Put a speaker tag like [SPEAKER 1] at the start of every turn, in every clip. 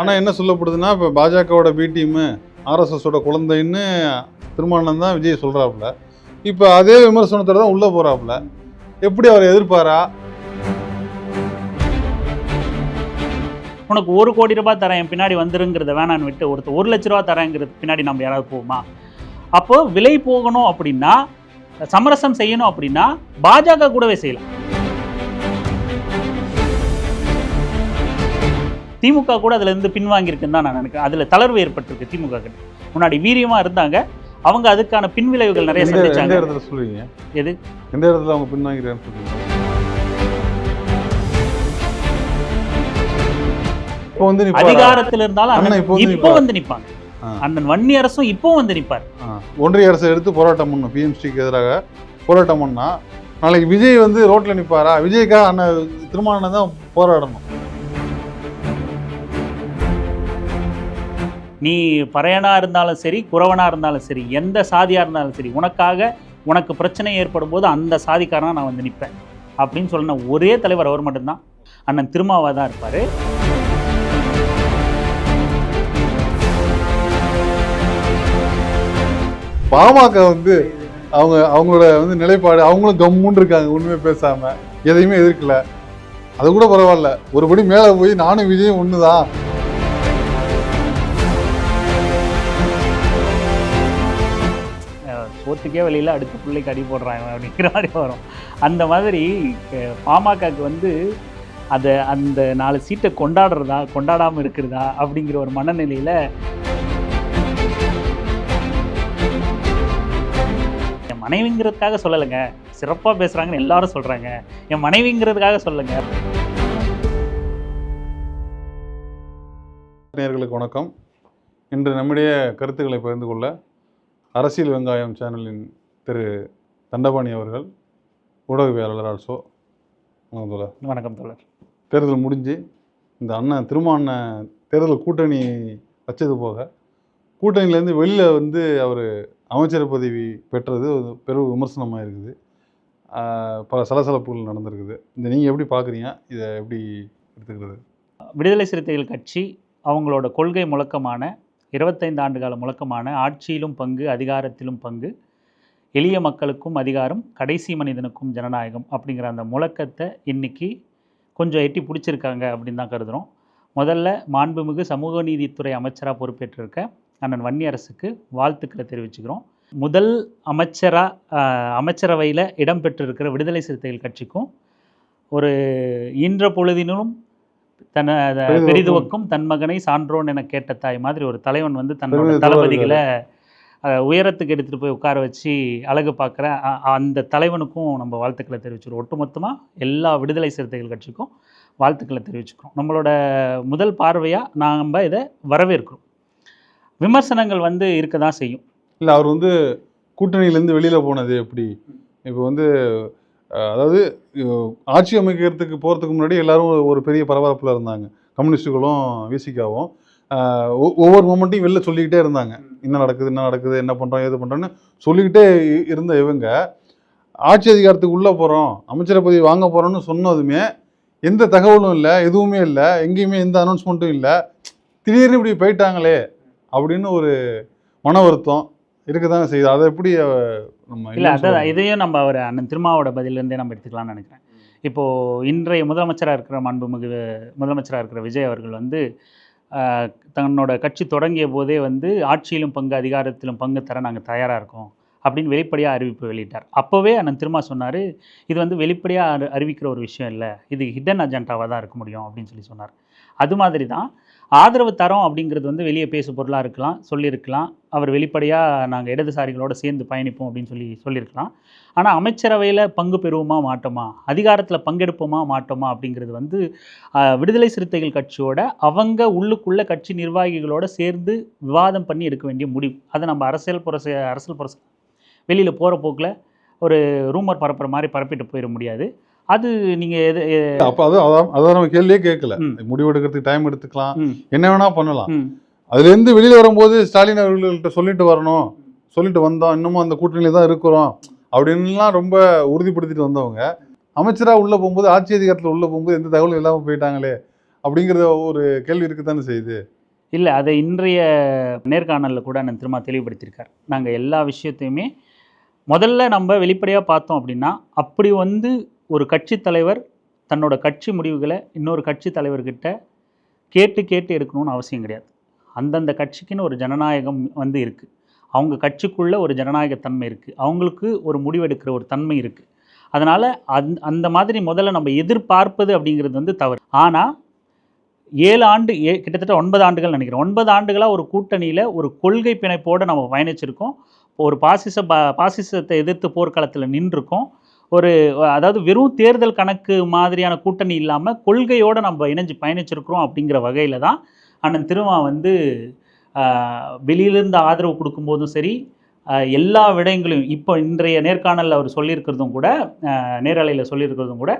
[SPEAKER 1] ஆனால் என்ன சொல்லப்படுதுன்னா இப்போ பாஜகவோட பி டீமு ஆர்எஸ்எஸோட குழந்தைன்னு திருமாவளவன் தான் விஜய் சொல்கிறாப்புல. இப்போ அதே விமர்சனத்தோட தான் உள்ளே போகிறாப்புல. எப்படி அவர் எதிர்ப்பாரா?
[SPEAKER 2] உனக்கு 1 கோடி ரூபாய் தரேன் என் பின்னாடி வந்துருங்கிறத வேணான்னு விட்டு ஒருத்தர் 1 லட்ச ரூபா தரேங்கிறது பின்னாடி நம்ம யாராவது போகுமா? அப்போ விலை போகணும் அப்படின்னா, சமரசம் செய்யணும் அப்படின்னா பாஜக கூடவே செய்யலாம். திமுக கூட அதுல இருந்து பின்வாங்கியிருக்குன்னு தான் நான் நினைக்கிறேன். அதுல தளர்வு ஏற்பட்டிருக்கு திமுக கிட்ட. முன்னாடி வீரியமா இருந்தாங்க, அவங்க அதுக்கான பின்விளைவுகள் நிறைய சந்திச்சாங்க.
[SPEAKER 1] எந்த இடத்துல சொல்லுவீங்க?
[SPEAKER 2] எது
[SPEAKER 1] எந்த இடத்துல அவங்க பின்வாங்கிறான்னு சொல்லுவீங்க? இப்போ வந்து
[SPEAKER 2] அதிகாரத்தில் இருந்தாலும் இப்போ வந்து நிப்பாங்க. அண்ணன் வன்னி அரசும் இப்போ வந்து நிப்பார்.
[SPEAKER 1] ஒன்றிய அரசை எடுத்து போராட்டம் பண்ணும், பிஎம்சிக்கு எதிராக போராட்டம் பண்ணா நாளைக்கு விஜய் வந்து ரோட்ல நிப்பாரா? விஜய்க்காக அண்ணன் திருமாவளவன் தான் போராடணும்.
[SPEAKER 2] நீ பறையனா இருந்தாலும் சரி, குறவனா இருந்தாலும் சரி, எந்த சாதியா இருந்தாலும் சரி, உனக்கு பிரச்சனை ஏற்படும் போது அந்த சாதிக்காரனா நான் வந்து நிற்பேன் அப்படின்னு சொன்ன ஒரே தலைவர் அவர் மட்டும்தான். அண்ணன் திருமாவா தான் இருப்பாரு.
[SPEAKER 1] பாமக வந்து அவங்களோட வந்து நிலைப்பாடு, அவங்களும் கம்முன்னு இருக்காங்க, ஒண்ணுமே பேசாம, எதையுமே எதிர்க்கல. அது கூட பரவாயில்ல, ஒருபடி மேல போய் நானும் விஜயும் ஒண்ணுதான்.
[SPEAKER 2] சோத்துக்கே வெளியில் அடுத்த பிள்ளைக்கு அடி போடுறாங்க அப்படிங்கிற மாதிரி வரும். அந்த மாதிரி பாமகக்கு வந்து அந்த 4 சீட்டை கொண்டாடாமல் இருக்கிறதா அப்படிங்கிற ஒரு மனநிலையில் என் மனைவிங்கிறதுக்காக சொல்லலைங்க, சிறப்பாக பேசுகிறாங்கன்னு எல்லாரும் சொல்கிறாங்க, என் மனைவிங்கிறதுக்காக சொல்லுங்க.
[SPEAKER 1] நேயர்களுக்கு வணக்கம். இன்று நம்முடைய கருத்துக்களை பகிர்ந்து கொள்ள அரசியல் வெங்காயம் சேனலின் திரு தண்டபாணி அவர்கள், ஊடகவியலாளர் ஆல்சோ.
[SPEAKER 2] வணக்கம் தோழர்.
[SPEAKER 1] தேர்தல் முடிஞ்சு இந்த அண்ணன் திருமாவளவன் தேர்தல் கூட்டணி வச்சது போக கூட்டணியிலேருந்து வெளியில் வந்து அவர் அமைச்சர் பதவி பெற்றது பெரும் விமர்சனமாக இருக்குது. பல சலசலப்புகள் நடந்திருக்குது. நீங்கள் எப்படி பார்க்குறீங்க? இதை எப்படி எடுத்துக்கிறது?
[SPEAKER 2] விடுதலை சிறுத்தைகள் கட்சி அவங்களோட கொள்கை முழக்கமான 25 ஆண்டுகால முழக்கமான ஆட்சியிலும் பங்கு, அதிகாரத்திலும் பங்கு, எளிய மக்களுக்கும் அதிகாரம், கடைசி மனிதனுக்கும் ஜனநாயகம் அப்படிங்கிற அந்த முழக்கத்தை இன்னைக்கு கொஞ்சம் எட்டி பிடிச்சிருக்காங்க அப்படின்னு தான் கருதுகிறோம். முதல்ல மாண்புமிகு சமூக நீதித்துறை அமைச்சராக பொறுப்பேற்றிருக்க அண்ணன் வன்னி அரசுக்கு வாழ்த்துக்களை தெரிவிச்சுக்கிறோம். முதல் அமைச்சரவையில் இடம்பெற்றிருக்கிற விடுதலை சிறுத்தைகள் கட்சிக்கும் ஒரு ஈன்ற பொழுதினும் பெரிதுவக்கும் தன் மகனை சான்றோன் என கேட்ட தாய் மாதிரி ஒரு தலைவன் வந்து தன்னோட தளபதிகளை உயரத்துக்கு எடுத்துகிட்டு போய் உட்கார வச்சு அழகு பார்க்குற அந்த தலைவனுக்கும் நம்ம வாழ்த்துக்களை தெரிவிச்சுக்கிறோம். ஒட்டுமொத்தமாக எல்லா விடுதலை சிறுத்தைகள் கட்சிக்கும் வாழ்த்துக்களை தெரிவிச்சுக்கிறோம். நம்மளோட முதல் பார்வையாக நம்ம இதை வரவேற்கிறோம். விமர்சனங்கள் வந்து இருக்க தான் செய்யும்.
[SPEAKER 1] இல்லை, அவர் வந்து கூட்டணியிலேருந்து வெளியில் போனது எப்படி? இப்போ வந்து அதாவது ஆட்சி அமைக்கிறதுக்கு போகிறதுக்கு முன்னாடி எல்லாரும் ஒரு பெரிய பரபரப்பில் இருந்தாங்க. கம்யூனிஸ்டுகளும் விசிகாவும் ஒவ்வொரு மொமெண்ட்டையும் வெளில சொல்லிக்கிட்டே இருந்தாங்க. என்ன நடக்குது, என்ன பண்ணுறோம், ஏது பண்ணுறோன்னு சொல்லிக்கிட்டே இருந்த இவங்க ஆட்சி அதிகாரத்துக்கு உள்ளே போகிறோம், அமைச்சரை பதவி வாங்க போகிறோன்னு சொன்னதுமே எந்த தகவலும் இல்லை, எதுவுமே இல்லை, எங்கேயுமே எந்த அனௌன்ஸ்மெண்ட்டும் இல்லை. திடீர்னு இப்படி போயிட்டாங்களே அப்படின்னு ஒரு மன வருத்தம் இருக்குதாங்க செய்யுது. அதை எப்படி நம்ம
[SPEAKER 2] இல்லை, அதான் இதையும் நம்ம அவர் அண்ணன் திருமாவோட பதிலிருந்தே நம்ம எடுத்துக்கலாம்னு நினைக்கிறேன். இப்போது இன்றைய முதலமைச்சராக இருக்கிற மாண்புமிகு முதலமைச்சராக இருக்கிற விஜய் அவர்கள் வந்து தன்னோட கட்சி தொடங்கிய போதே வந்து ஆட்சியிலும் பங்கு, அதிகாரத்திலும் பங்கு தர நாங்கள் தயாராக இருக்கோம் அப்படின்னு வெளிப்படையாக அறிவிப்பு வெளியிட்டார். அப்போவே அண்ணன் திருமா சொன்னார், இது வந்து வெளிப்படையாக அறிவிக்கிற ஒரு விஷயம் இல்லை, இது ஹிடன் அஜெண்டாவாக தான் இருக்க முடியும் அப்படின்னு சொன்னார். அது மாதிரி தான் ஆதரவு தரோம் அப்படிங்கிறது வந்து வெளியே பேசு பொருளாக இருக்கலாம், சொல்லியிருக்கலாம். அவர் வெளிப்படையாக நாங்கள் இடதுசாரிகளோடு சேர்ந்து பயணிப்போம் அப்படின்னு சொல்லியிருக்கலாம். ஆனால் அமைச்சரவையில் பங்கு பெறுவோமா மாட்டோமா, அதிகாரத்தில் பங்கெடுப்போமா மாட்டோமா அப்படிங்கிறது வந்து விடுதலை சிறுத்தைகள் கட்சியோட அவங்க உள்ளுக்குள்ளே கட்சி நிர்வாகிகளோடு சேர்ந்து விவாதம் பண்ணி எடுக்க வேண்டிய முடிவு. அதை நம்ம அரசியல் புரச வெளியில் போகிற போக்கில் ஒரு ரூமர் பரப்புற மாதிரி பரப்பிட்டு போயிட முடியாது. அது நீங்கள்
[SPEAKER 1] அப்போ அதான் நம்ம கேள்வியே கேட்கல. முடிவு எடுக்கிறதுக்கு டைம் எடுத்துக்கலாம், என்ன வேணா பண்ணலாம். அதுலேருந்து வெளியில் வரும்போது ஸ்டாலின் அவர்கள்ட்ட சொல்லிட்டு வந்தோம், இன்னமும் அந்த கூட்டணியில் தான் இருக்கிறோம் அப்படின்லாம் ரொம்ப உறுதிப்படுத்திட்டு வந்தவங்க அமைச்சராக உள்ளே போகும்போது, ஆட்சி அதிகாரத்தில் உள்ளே போகும்போது எந்த தகவலும் இல்லாமல் போயிட்டாங்களே அப்படிங்கிற ஒரு கேள்வி இருக்குதானே செய்யுது.
[SPEAKER 2] இல்லை, அதை இன்றைய நேர்காணலில் கூட அண்ணன் திருமா தெளிவுபடுத்தியிருக்கார். நாங்கள் எல்லா விஷயத்தையுமே முதல்ல நம்ம வெளிப்படையாக பார்த்தோம் அப்படின்னா, அப்படி வந்து ஒரு கட்சி தலைவர் தன்னோட கட்சி முடிவுகளை இன்னொரு கட்சி தலைவர்கிட்ட கேட்டு கேட்டு எடுக்கணும்னு அவசியம் கிடையாது. அந்தந்த கட்சிக்குன்னு ஒரு ஜனநாயகம் வந்து இருக்குது. அவங்க கட்சிக்குள்ளே ஒரு ஜனநாயகத்தன்மை இருக்குது. அவங்களுக்கு ஒரு முடிவெடுக்கிற ஒரு தன்மை இருக்குது. அதனால் அந்த மாதிரி முதல்ல நம்ம எதிர்பார்ப்பது அப்படிங்கிறது வந்து தவறு. ஆனால் 7 ஆண்டு கிட்டத்தட்ட 9 ஆண்டுகள் நினைக்கிறேன். 9 ஆண்டுகளாக ஒரு கூட்டணியில் ஒரு கொள்கை பிணைப்போடு நம்ம பயணிச்சிருக்கோம். ஒரு பாசிசத்தை எதிர்த்து போர்க்களத்தில் நின்றுருக்கோம். அதாவது வெறும் தேர்தல் கணக்கு மாதிரியான கூட்டணி இல்லாமல் கொள்கையோடு நம்ம இணைஞ்சு பயணிச்சிருக்கிறோம். அப்படிங்கிற வகையில் தான் அண்ணன் திருமா வந்து வெளியிலிருந்து ஆதரவு கொடுக்கும்போதும் சரி, எல்லா விடயங்களையும் இப்போ இன்றைய நேர்காணலில் அவர் சொல்லியிருக்கிறதும் கூட, நேரலையில் சொல்லியிருக்கிறதும் கூட,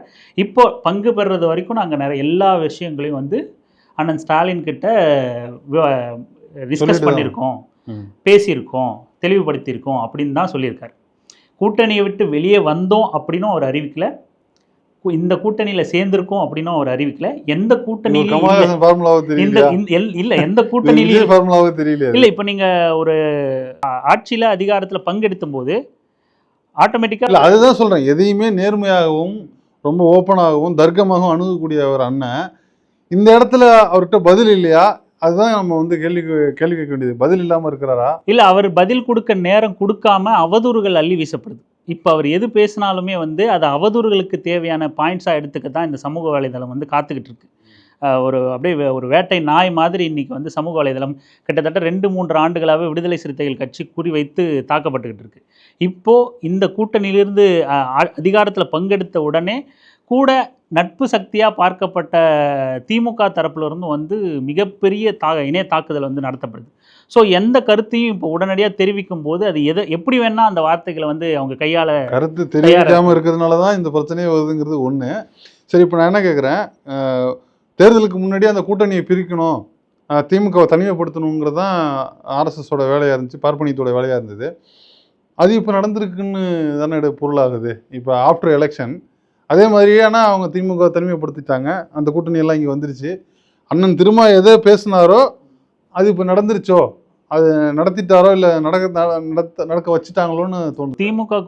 [SPEAKER 2] இப்போ பங்கு பெறுறது வரைக்கும் நாங்கள் எல்லா விஷயங்களையும் வந்து அண்ணன் ஸ்டாலின் கிட்ட டிஸ்கஸ் பண்ணியிருக்கோம், பேசியிருக்கோம், தெளிவுபடுத்தியிருக்கோம் அப்படின்னு தான் சொல்லியிருக்காரு. கூட்டணியை விட்டு வெளியே வந்தோம் அப்படின்னும் அவர் அறிவிக்கல, இந்த கூட்டணியில் சேர்ந்திருக்கோம் அப்படின்னும் அவர் அறிவிக்கல. எந்த கூட்டணியிலும் இல்லை, எந்த கூட்டணியிலும் இல்லை. இப்போ நீங்கள் ஒரு ஆட்சியில் அதிகாரத்தில் பங்கெடுத்தும் போது ஆட்டோமேட்டிக்காக
[SPEAKER 1] அதுதான் சொல்கிறேன், எதையுமே நேர்மையாகவும் ரொம்ப ஓப்பனாகவும் தர்க்கமாகவும் அணுகக்கூடிய ஒரு அண்ணன் இந்த இடத்துல அவர்கிட்ட பதில் இல்லையா? அதுதான் நம்ம வந்து கேள்வி கேட்க வேண்டியது. பதில் இல்லாமல் இருக்கிறாரா? இல்லை,
[SPEAKER 2] அவர் பதில் கொடுக்க நேரம் கொடுக்காம அவதூறுகள் அள்ளி வீசப்படுது. இப்போ அவர் எது பேசினாலுமே வந்து அது அவதூறுகளுக்கு தேவையான பாயிண்ட்ஸாக எடுத்துக்க தான் இந்த சமூக வலைதளம் வந்து காத்துக்கிட்டு இருக்கு. அப்படியே ஒரு வேட்டை நாய் மாதிரி இன்றைக்கி வந்து சமூக வலைதளம் கிட்டத்தட்ட 2-3 ஆண்டுகளாகவே விடுதலை சிறுத்தைகள் கட்சி குறிவைத்து தாக்கப்பட்டுக்கிட்டு இருக்கு. இப்போது இந்த கூட்டணியிலிருந்து அதிகாரத்தில் பங்கெடுத்த உடனே கூட நட்பு சக்தியாக பார்க்கப்பட்ட திமுக தரப்புலேருந்து வந்து மிகப்பெரிய இணைய தாக்குதல் வந்து நடத்தப்படுது. ஸோ எந்த கருத்தையும் இப்போ உடனடியாக தெரிவிக்கும் போது அது எப்படி வேணால் அந்த வார்த்தைகளை வந்து அவங்க கையால்
[SPEAKER 1] கருத்து தெரிவிக்காமல் இருக்கிறதுனால தான் இந்த பிரச்சனையே வருதுங்கிறது ஒன்று. சரி, இப்போ நான் என்ன கேட்குறேன், தேர்தலுக்கு முன்னாடி அந்த கூட்டணியை பிரிக்கணும், திமுகவை தனிமைப்படுத்தணுங்கிறது தான் ஆர்எஸ்எஸோட வேலையாக இருந்துச்சு, பார்ப்பனியத்தோட வேலையாக இருந்தது. அது இப்போ நடந்திருக்குன்னு தானே பொருளாகுது. இப்போ ஆஃப்டர் எலெக்ஷன் அதே மாதிரியே ஆனால் அவங்க திமுக தனிமைப்படுத்திட்டாங்க, அந்த கூட்டணியெல்லாம் இங்கே வந்துருச்சு. அண்ணன் திருமா எதை பேசினாரோ அது இப்போ நடந்துருச்சோ, அது நடத்திட்டாரோ இல்லை நடக்க வச்சுட்டாங்களோன்னு தோணுது.
[SPEAKER 2] திமுக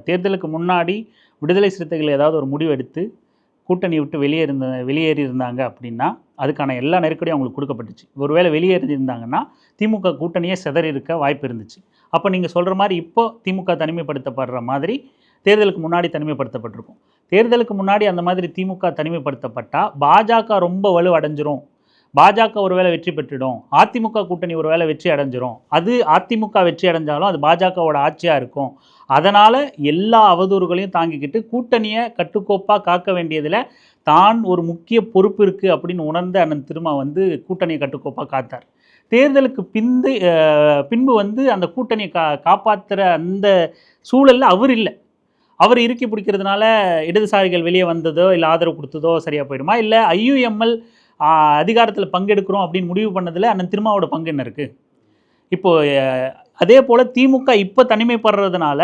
[SPEAKER 2] தேர்தலுக்கு முன்னாடி விடுதலை சிறுத்தைகள் ஏதாவது ஒரு முடிவு எடுத்து கூட்டணி விட்டு வெளியேறி இருந்தாங்க அப்படின்னா அதுக்கான எல்லா நெருக்கடியும் அவங்களுக்கு கொடுக்கப்பட்டுச்சு. ஒருவேளை வெளியேறி இருந்தாங்கன்னா திமுக கூட்டணியே சிதறி இருக்க வாய்ப்பு இருந்துச்சு. அப்போ நீங்கள் சொல்கிற மாதிரி இப்போ திமுக தனிமைப்படுத்தப்படுற மாதிரி தேர்தலுக்கு முன்னாடி தனிமைப்படுத்தப்பட்டிருக்கும். தேர்தலுக்கு முன்னாடி அந்த மாதிரி திமுக தனிமைப்படுத்தப்பட்டால் பாஜக ரொம்ப வலுவடைஞ்சிரும், பாஜக ஒருவேளை வெற்றி பெற்றுடும், அதிமுக கூட்டணி ஒருவேளை வெற்றி அடைஞ்சிரும். அது அதிமுக வெற்றி அடைஞ்சாலும் அது பாஜகவோட ஆட்சியாக இருக்கும். அதனால் எல்லா அவதூறுகளையும் தாங்கிக்கிட்டு கூட்டணியை கட்டுக்கோப்பாக காக்க வேண்டியதில் தான் ஒரு முக்கிய பொறுப்பு இருக்குது அப்படின்னு உணர்ந்த அண்ணன் திருமா வந்து கூட்டணியை கட்டுக்கோப்பாக காத்தார். தேர்தலுக்கு பின்பு வந்து அந்த கூட்டணியை காப்பாற்றுற அந்த சூழலில் அவர் இல்லை. அவர் இறுக்கி பிடிக்கிறதுனால இடதுசாரிகள் வெளியே வந்ததோ இல்லை ஆதரவு கொடுத்ததோ சரியாக போயிடுமா? இல்லை ஐயுஎம்எல் அதிகாரத்தில் பங்கெடுக்கிறோம் அப்படின்னு முடிவு பண்ணதில் அண்ணன் திருமாவோட பங்கு என்ன இருக்குது? இப்போது அதே போல் திமுக இப்போ தனிமைப்படுறதுனால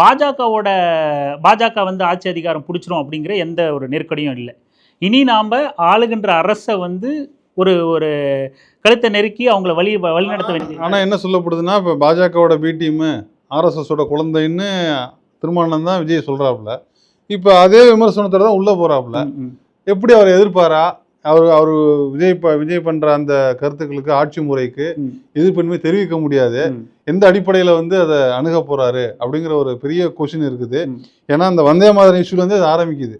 [SPEAKER 2] பாஜக வந்து ஆட்சி அதிகாரம் பிடிச்சிரும் அப்படிங்கிற எந்த ஒரு நெருக்கடியும் இல்லை. இனி நாம் ஆளுகின்ற அரசை வந்து ஒரு கழுத்தை நெருக்கி அவங்கள வழிநடத்த வேண்டிய.
[SPEAKER 1] ஆனால் என்ன சொல்லப்படுதுன்னா, இப்போ பாஜகவோட பி டீமு ஆர்எஸ்எஸோட குழந்தைன்னு திருமாவளவன் தான் விஜய் சொல்கிறாப்புல. இப்போ அதே விமர்சனத்தோட தான் உள்ளே போகிறாப்புல. எப்படி அவர் எதிர்ப்பாரா? அவர் விஜய் பண்ணுற அந்த கருத்துக்களுக்கு, ஆட்சி முறைக்கு எதிர்ப்புமே தெரிவிக்க முடியாது. எந்த அடிப்படையில் வந்து அதை அணுக போகிறாரு அப்படிங்கிற ஒரு பெரிய கொஷின் இருக்குது. ஏன்னா அந்த வந்தே மாதரம் இஷ்யூலேருந்து அது ஆரம்பிக்குது.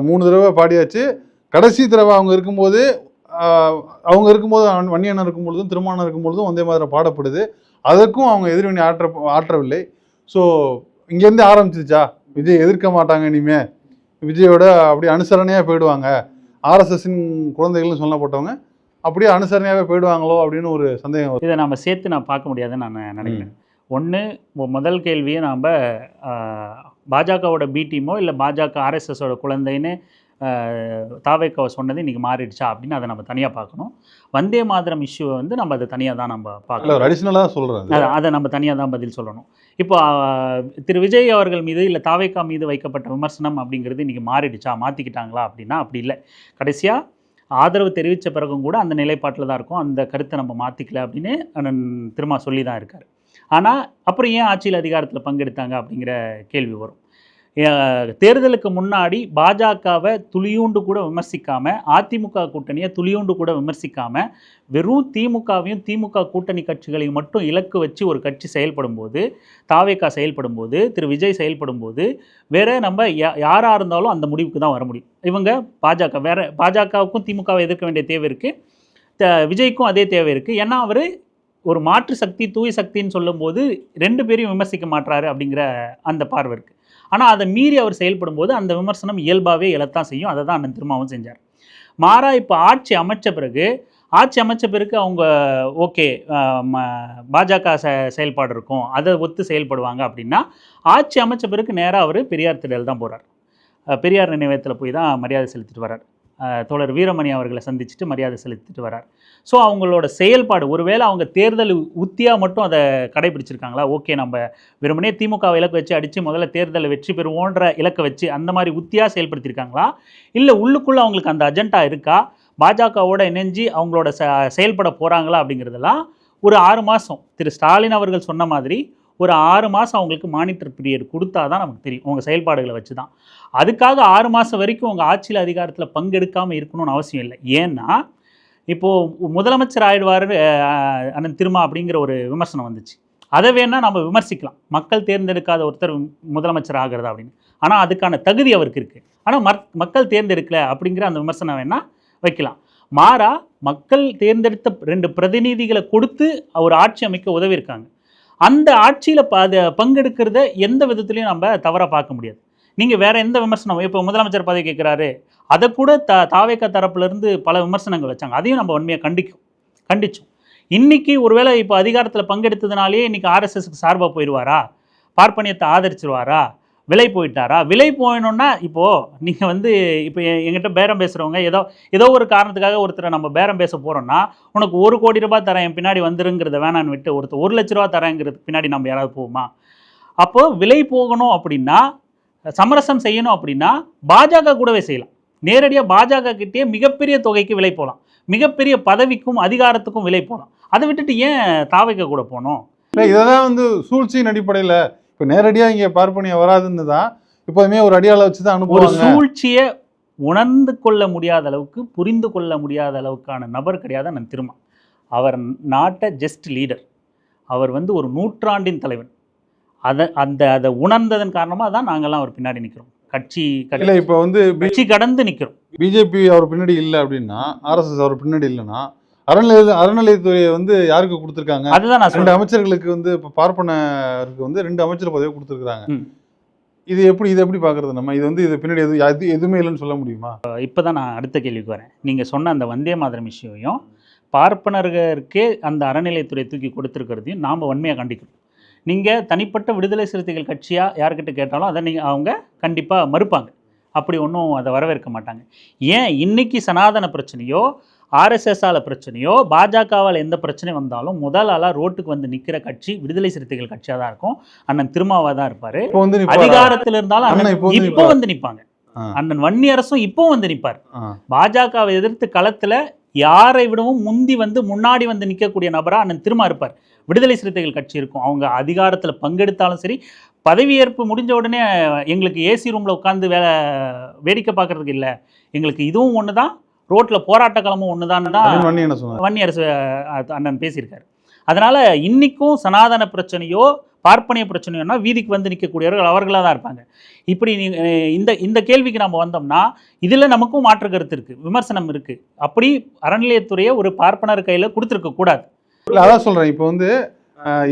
[SPEAKER 1] 3 தடவை பாடியாச்சு. கடைசி தடவை அவங்க இருக்கும்போது வன்னியண்ணன் இருக்கும்பொழுதும் திருமாவளவன் இருக்கும்பொழுதும் வந்தே மாதரம் பாடப்படுது. அதற்கும் அவங்க எதிர்வினை ஆற்றவில்லை. ஸோ இங்கேருந்து ஆரம்பிச்சிருச்சா, விஜய் எதிர்க்க மாட்டாங்க, இனிமே விஜயோட அப்படியே அனுசரணையாக போயிடுவாங்க, ஆர்எஸ்எஸ்ஸின் குழந்தைகள்னு சொல்லப்பட்டவங்க அப்படியே அனுசரணையாகவே போயிடுவாங்களோ அப்படின்னு ஒரு சந்தேகம்.
[SPEAKER 2] இதை நம்ம சேர்த்து நான் பார்க்க முடியாதுன்னு நான் நினைக்கிறேன். ஒன்று, முதல் கேள்வியை நாம் பாஜகவோட பி டீமோ இல்லை பாஜக ஆர்எஸ்எஸோட குழந்தைன்னு தாவேக்காவை சொன்னது இன்றைக்கி மாறிடுச்சா அப்படின்னு அதை நம்ம தனியாக பார்க்கணும். வந்தே மாதரம் இஷ்யூவை வந்து நம்ம அதை தனியாக தான் நம்ம பார்க்கணும்.
[SPEAKER 1] அடிஷ்னலாக சொல்கிறேன்,
[SPEAKER 2] அதை நம்ம தனியாக தான் பதில் சொல்லணும். இப்போ திரு விஜய் அவர்கள் மீது இல்லை தாவேக்கா மீது வைக்கப்பட்ட விமர்சனம் அப்படிங்கிறது இன்றைக்கி மாறிடுச்சா, மாற்றிக்கிட்டாங்களா அப்படின்னா அப்படி இல்லை. கடைசியாக ஆதரவு தெரிவித்த பிறகும் கூட அந்த நிலைப்பாட்டில் தான் இருக்கும், அந்த கருத்தை நம்ம மாற்றிக்கல அப்படின்னு அண்ணன் திருமா சொல்லி தான் இருக்கார். ஆனால் அப்புறம் ஏன் ஆட்சியில் அதிகாரத்தில் பங்கெடுத்தாங்க அப்படிங்கிற கேள்வி வரும். தேர்தலுக்கு முன்னாடி பாஜகவை துளியூண்டு கூட விமர்சிக்காமல், அதிமுக கூட்டணியை துளியூண்டு கூட விமர்சிக்காமல், வெறும் திமுகவையும் திமுக கூட்டணி கட்சிகளையும் மட்டும் இலக்கு வச்சு ஒரு கட்சி செயல்படும் போது, தாவேகா செயல்படும் போது, திரு விஜய் செயல்படும் போது, வேற நம்ம யாராக இருந்தாலும் அந்த முடிவுக்கு தான் வர முடியும். இவங்க பாஜக வேற, பாஜகவுக்கும் திமுகவை எதிர்க்க வேண்டிய தேவை இருக்குது, விஜய்க்கும் அதே தேவை இருக்குது. ஏன்னா அவர் ஒரு மாற்று சக்தி, தூய சக்தின்னு சொல்லும்போது 2 பேரையும் விமர்சிக்க மாட்டாரு அப்படிங்கிற அந்த பார்வை இருக்குது. ஆனால் அதை மீறி அவர் செயல்படும் போது அந்த விமர்சனம் இயல்பாகவே எழத்தான் செய்யும். அதை தான் அண்ணன் திருமாவும் செஞ்சார். மாறா இப்போ ஆட்சி அமைச்ச பிறகு அவங்க ஓகே பாஜக செயல்பாடு இருக்கும், அதை ஒத்து செயல்படுவாங்க அப்படின்னா, ஆட்சி அமைச்ச பிறகு நேராக அவர் பெரியார் திடல் தான் போகிறார். பெரியார் நினைவகத்தில் போய் தான் மரியாதை செலுத்திட்டு வர்றார். தோழர் வீரமணி அவர்களை சந்திச்சுட்டு மரியாதை செலுத்திட்டு வர்றார். ஸோ அவங்களோட செயல்பாடு, ஒருவேளை அவங்க தேர்தல் உத்தியாக மட்டும் அதை கடைபிடிச்சிருக்காங்களா, ஓகே நம்ம வெறுமனே திமுகவை இலக்கு வச்சு அடித்து முதல்ல தேர்தலை வெற்றி பெறுவோன்ற இலக்கை வச்சு அந்த மாதிரி உத்தியாக செயல்படுத்தியிருக்காங்களா, இல்லை உள்ளுக்குள்ளே அவங்களுக்கு அந்த அஜெண்டா இருக்கா, பாஜகவோட இணைஞ்சு அவங்களோட செயல்பட போகிறாங்களா அப்படிங்கிறதெல்லாம் ஒரு 6 மாதம் திரு ஸ்டாலின் அவர்கள் சொன்ன மாதிரி ஒரு 6 மாதம் அவங்களுக்கு மானிட்டர் பீரியட் கொடுத்தா தான் நமக்கு தெரியும், உங்கள் செயல்பாடுகளை வச்சு தான். அதுக்காக 6 மாதம் வரைக்கும் உங்கள் ஆட்சியில் அதிகாரத்தில் பங்கெடுக்காமல் இருக்கணும்னு அவசியம் இல்லை. ஏன்னா இப்போது முதலமைச்சர் ஆயிடுவார் அண்ணன் திருமா அப்படிங்கிற ஒரு விமர்சனம் வந்துச்சு. அதை வேணால் நம்ம விமர்சிக்கலாம், மக்கள் தேர்ந்தெடுக்காத ஒருத்தர் முதலமைச்சர் ஆகிறதா அப்படின்னு. ஆனால் அதுக்கான தகுதி அவருக்கு இருக்குது. ஆனால் மக்கள் தேர்ந்தெடுக்கல அப்படிங்கிற அந்த விமர்சனம் வேணால் வைக்கலாம். மாறா மக்கள் தேர்ந்தெடுத்த 2 பிரதிநிதிகளை கொடுத்து அவர் ஆட்சி அமைக்க உதவி இருக்காங்க. அந்த ஆட்சியில் பங்கெடுக்கிறத எந்த விதத்துலையும் நம்ம தவறாக பார்க்க முடியாது. நீங்கள் வேறு எந்த விமர்சனம், இப்போ முதலமைச்சர் பதவி கேட்குறாரு, அதை கூட தாவேகா தரப்புலேருந்து பல விமர்சனங்கள் வச்சாங்க, அதையும் நம்ம உண்மையாக கண்டிச்சோம். இன்றைக்கி ஒருவேளை இப்போ அதிகாரத்தில் பங்கெடுத்ததுனாலே இன்றைக்கி ஆர்எஸ்எஸ்க்கு சார்பாக போயிடுவாரா, பார்ப்பனியத்தை ஆதரிச்சிருவாரா, விலை போயிட்டாரா? விலை போயணுன்னா இப்போது நீங்கள் இப்போ எங்கிட்ட பேரம் பேசுகிறவங்க ஏதோ ஒரு காரணத்துக்காக ஒருத்தரை நம்ம பேரம் பேச போகிறோன்னா, உனக்கு 1 கோடி ரூபாய் தரேன் என் பின்னாடி வந்துருங்கிறத வேணான்னு விட்டு ஒருத்தர் 1 லட்ச ரூபா தரேங்கிறது பின்னாடி நம்ம யாராவது போவோமா? அப்போது விலை போகணும் அப்படின்னா, சமரசம் செய்யணும் அப்படின்னா பாஜக கூடவே செய்யலாம். நேரடியாக பாஜக கிட்டே மிகப்பெரிய தொகைக்கு விலை போகலாம், மிகப்பெரிய பதவிக்கும் அதிகாரத்துக்கும் விலை போகலாம். அதை விட்டுட்டு ஏன் தாவேகா கூட போகணும்?
[SPEAKER 1] இதெல்லாம் சூழ்ச்சியின் அடிப்படையில் இப்போ நேரடியாக இங்கே பார்ப்பனியம் வராதுன்னு தான் இப்போதுமே ஒரு அடியாளை வச்சு தான் அனுப்புவாங்க.
[SPEAKER 2] ஒரு சூழ்ச்சியை உணர்ந்து கொள்ள முடியாத அளவுக்கு, புரிந்து கொள்ள முடியாத அளவுக்கான நபர் கிடையாது அண்ணன் திருமா. அவர் நாட்டை ஜஸ்ட் லீடர். அவர் ஒரு நூற்றாண்டின் தலைவன். அதை உணர்ந்ததன் காரணமாக தான் நாங்கள்லாம் அவர் பின்னாடி நிற்கிறோம். இப்போ கட்சி கடந்து நிற்கிறோம்.
[SPEAKER 1] பிஜேபி அவர் பின்னாடி இல்லை அப்படின்னா, ஆர்எஸ்எஸ் அவர் பின்னாடி இல்லைன்னா, அறநிலையத்துறையை யாருக்கு கொடுத்துருக்காங்க?
[SPEAKER 2] அதுதான் நான்
[SPEAKER 1] 2 அமைச்சர்களுக்கு இப்போ பார்ப்பனருக்கு 2 அமைச்சர் பதவி கொடுத்துருக்காங்க. இது எப்படி பார்க்குறது நம்ம? இது பின்னாடி எதுவுமே இல்லைன்னு சொல்ல முடியுமா?
[SPEAKER 2] இப்போ தான் நான் அடுத்த கேள்விக்கு வரேன். நீங்கள் சொன்ன அந்த வந்தே மாதரம் விஷயம் பார்ப்பனர்களுக்கே அந்த அறநிலையத்துறை தூக்கி கொடுத்துருக்கிறதையும் நாம் வன்மையாக கண்டிக்கிறோம். நீங்கள் தனிப்பட்ட விடுதலை சிறுத்தைகள் கட்சியாக யார்கிட்ட கேட்டாலும் அதை அவங்க கண்டிப்பாக மறுப்பாங்க. அப்படி ஒன்றும் அதை வரவேற்க மாட்டாங்க. ஏன் இன்றைக்கி சனாதன பிரச்சனையோ, ஆர்எஸ்எஸ்ஸால் பிரச்சனையோ, பாஜகவால் எந்த பிரச்சனை வந்தாலும் முதல் ஆளாக ரோட்டுக்கு நிற்கிற கட்சி விடுதலை சிறுத்தைகள் கட்சியாக தான் இருக்கும். அண்ணன் திருமாவாக தான் இருப்பார். அதிகாரத்தில் இருந்தாலும் இப்போ நிற்பாங்க. அண்ணன் வன்னியரசும் இப்போ நிற்பார். பாஜகவை எதிர்த்து களத்தில் யாரை விடவும் முந்தி முன்னாடி நிற்கக்கூடிய நபராக அண்ணன் திருமா இருப்பார். விடுதலை சிறுத்தைகள் கட்சி இருக்கும். அவங்க அதிகாரத்தில் பங்கெடுத்தாலும் சரி, பதவியேற்பு முடிஞ்ச உடனே எங்களுக்கு ஏசி ரூமில் உட்காந்து வேடிக்கை பார்க்குறதுக்கு இல்லை, எங்களுக்கு இதுவும் ஒன்று தான், ரோட்டில் போராட்ட களமும் ஒன்று தான் வன்னியரசு அண்ணன் பேசியிருக்காரு. அதனால் இன்றைக்கும் சனாதன பிரச்சனையோ பார்ப்பனிய பிரச்சனையோன்னா வீதிக்கு நிற்கக்கூடியவர்கள் அவர்களாக தான் இருப்பாங்க. இப்படி இந்த கேள்விக்கு நம்ம வந்தோம்னா இதில் நமக்கும் மாற்று கருத்து இருக்குது, விமர்சனம் இருக்குது. அப்படி அறநிலையத்துறையை ஒரு பார்ப்பனர் கையில் கொடுத்துருக்க கூடாது.
[SPEAKER 1] அதான் சொல்கிறேன். இப்போ